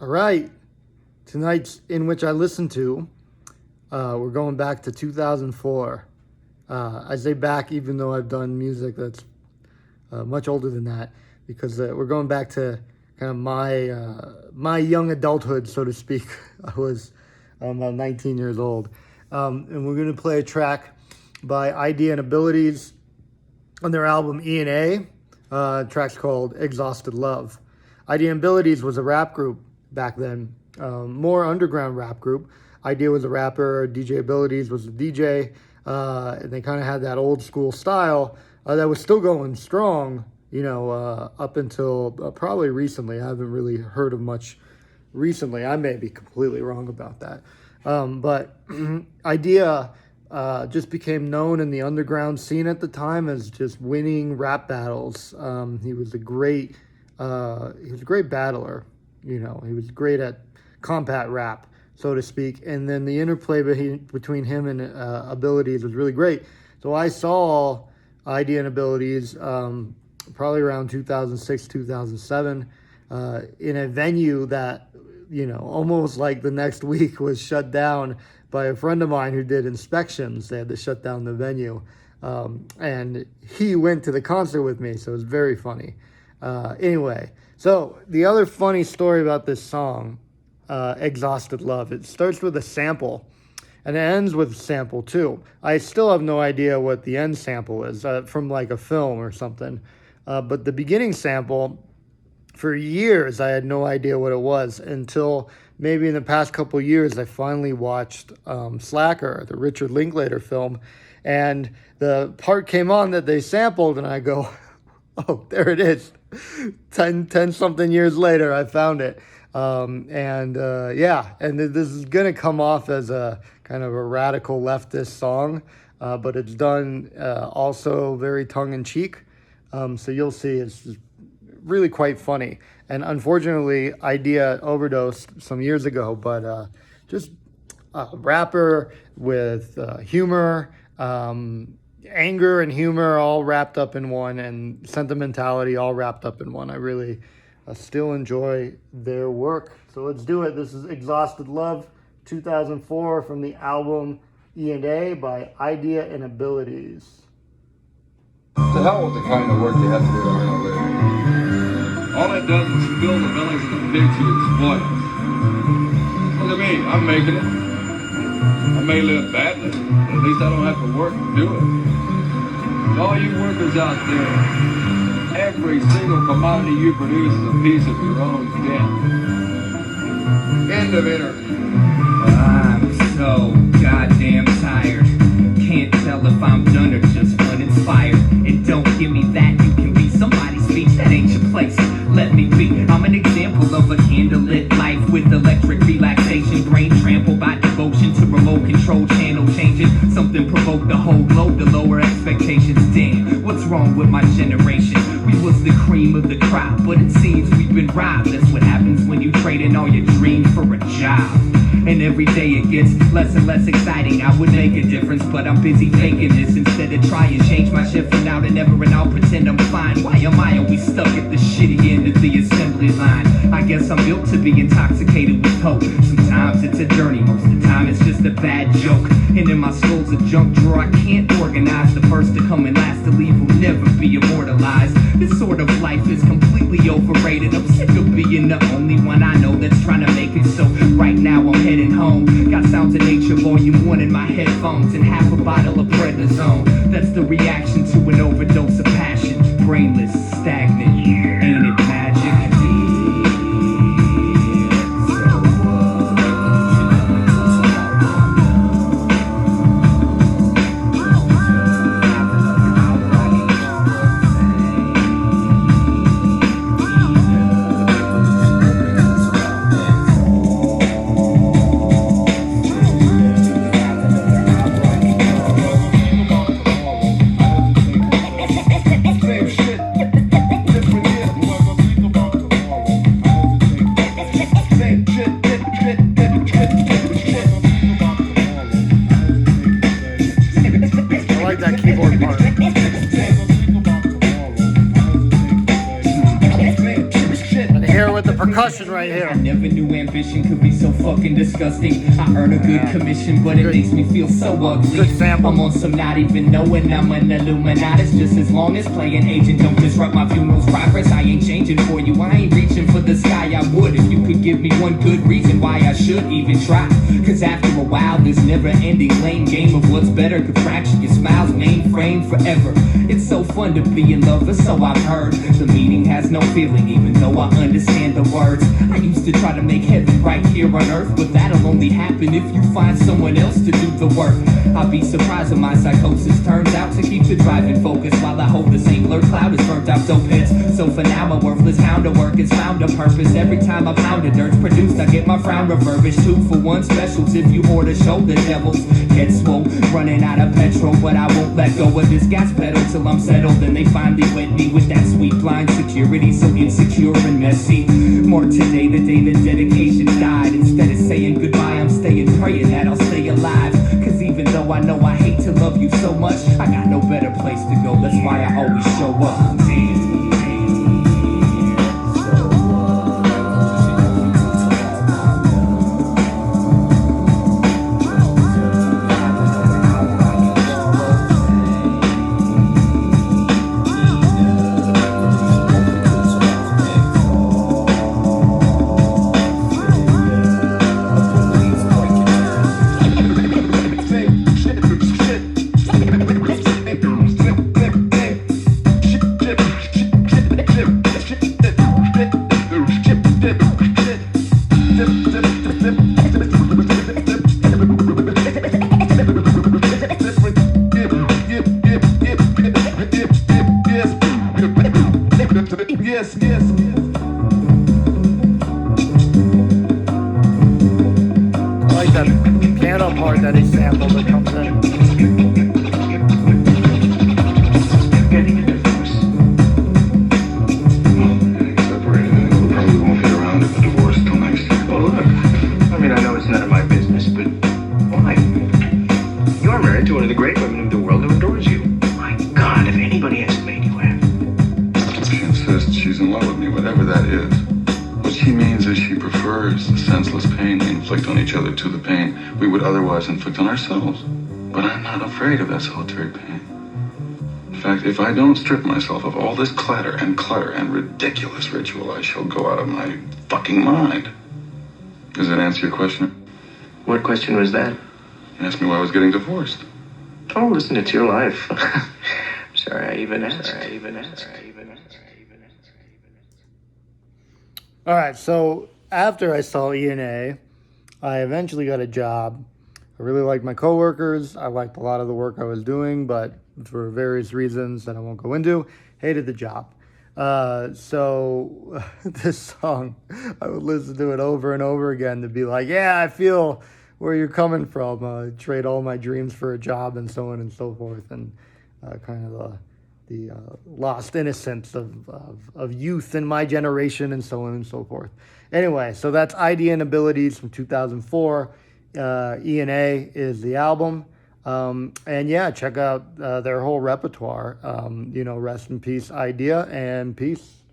All right, tonight's In Which I Listen To, we're going back to 2004. I say back even though I've done music that's much older than that, because we're going back to kind of my young adulthood, so to speak. I was about 19 years old. And we're going to play a track by Eyedea Abilities on their album E&A. Track's called Exhausted Love. Eyedea Abilities was a rap group back then, more underground rap group. Eyedea was a rapper, DJ Abilities was a DJ, and they kind of had that old school style that was still going strong, up until probably recently. I haven't really heard of much recently. I may be completely wrong about that. But Eyedea just became known in the underground scene at the time as just winning rap battles. He was a great battler. He was great at combat rap, so to speak. And then the interplay between him and Abilities was really great. So I saw Eyedea and Abilities probably around 2006, 2007 in a venue that, almost like the next week was shut down by a friend of mine who did inspections. They had to shut down the venue. And he went to the concert with me, so it was very funny. Anyway, so the other funny story about this song, Exhausted Love, it starts with a sample and it ends with a sample too. I still have no idea what the end sample is, from like a film or something. But the beginning sample, for years, I had no idea what it was until maybe in the past couple of years, I finally watched Slacker, the Richard Linklater film, and the part came on that they sampled, and I go, oh, there it is. 10 something years later, I found it. And this is going to come off as a kind of a radical leftist song, but it's done also very tongue-in-cheek. So you'll see it's really quite funny. And unfortunately, Eyedea overdosed some years ago, but just a rapper with humor, anger and humor all wrapped up in one, and sentimentality all wrapped up in one. I really still enjoy their work. So let's do it. This is Exhausted Love, 2004, from the album E&A by Eyedea and Abilities. To hell with the kind of work you have to do to earn a living. All it does is fill the bellies of the pigs who exploit us. Look at me, I'm making it. I may live badly, but at least I don't have to work to do it. To all you workers out there, every single commodity you produce is a piece of your own debt. End of interview. I'm so goddamn tired. Can't tell if I'm done or just uninspired. And don't give me that you can be somebody's speech, that ain't your place. Let me be, I'm an example of a candlelit life with electric relaxation, brain trampled by devotion to remote control channel changing. Something provoked the whole globe to lower expectations. Damn, what's wrong with my generation? We was the cream of the crop, but it seems we've been robbed. That's what happens when you trade in all your dreams for a job. And every day it gets less and less exciting. I would make a difference, but I'm busy faking this. Instead of trying to change my shift from now to never, and I'll pretend I'm fine. Why am I always stuck at the shitty end of the assembly line? I guess I'm built to be intoxicated with hope. Sometimes it's a journey, most of the time it's just a bad joke. And in my skull's a junk drawer I can't organize. The first to come and last to leave will never be immortalized. This sort of life is completely overrated. I'm sick of being the only one I know that's trying to make it. So right now I'm heading home. Got Sounds of Nature Volume 1 in my headphones and half a bottle of prednisone. That's the reaction to an overdose of passion. Brainless, stagnant, ain't it magic? percussion right here. I never knew ambition could be so fucking disgusting. I earn a good commission, but it makes me feel so ugly. Good sample. I'm on some not even knowing I'm an Illuminatus. Just as long as playing agent don't disrupt my funeral's progress. I ain't changing for you, I ain't reaching for the sky. I would if you could give me one good reason why I should even try. Cause after a while, this never-ending lame game of what's better could fracture your smile's mainframe forever. It's so fun to be in love, or so I've heard. The meaning has no feeling, even though I understand the words. I used to try to make heaven right here on earth, but that'll only happen if you find someone else to do the work. I'll be surprised when my psychosis turns out to keep the driving focus while I hold the same blurred cloud as burnt out dope hits. So for now, a worthless hound of work has found a purpose. Every time I pound a dirt's produced, I get my frown refurbished. 2 for 1 specials if you order shoulder devils. Head swole, running out of petrol, but I won't let go of this gas pedal till I'm settled. And they finally wet me with that sweet blind security, so insecure and messy. More today, the day the dedication died. Instead of saying goodbye, I'm staying praying that I'll stay alive. Cause even though I know I hate to love you so much, I got no better place to go, that's why I always show up. Yes, yes. I like that piano part that he sampled that comes in. Getting a divorce. Getting separated, and we probably won't get around to the divorce till next year. Well, look, I mean, I know it's none of my business, but why? You're married to one of the great women of the world who adores you. My God, if anybody has made you happy. She insists she's in love with me, whatever that is. What she means is she prefers the senseless pain we inflict on each other to the pain we would otherwise inflict on ourselves. But I'm not afraid of that solitary pain. In fact, if I don't strip myself of all this clatter and clutter and ridiculous ritual, I shall go out of my fucking mind. Does that answer your question? What question was that? You asked me why I was getting divorced. Oh, listen, it's your life. Sorry, I even asked. All right, so after I saw E&A, I eventually got a job. I really liked my coworkers. I liked a lot of the work I was doing, but for various reasons that I won't go into, hated the job. So this song, I would listen to it over and over again to be like, yeah, I feel where you're coming from. Trade all my dreams for a job and so on and so forth. And kind of the lost innocence of youth in my generation and so on and so forth. Anyway, so that's Eyedea Abilities from 2004. E&A is the album. And yeah, check out their whole repertoire. Rest in peace, Eyedea, and peace.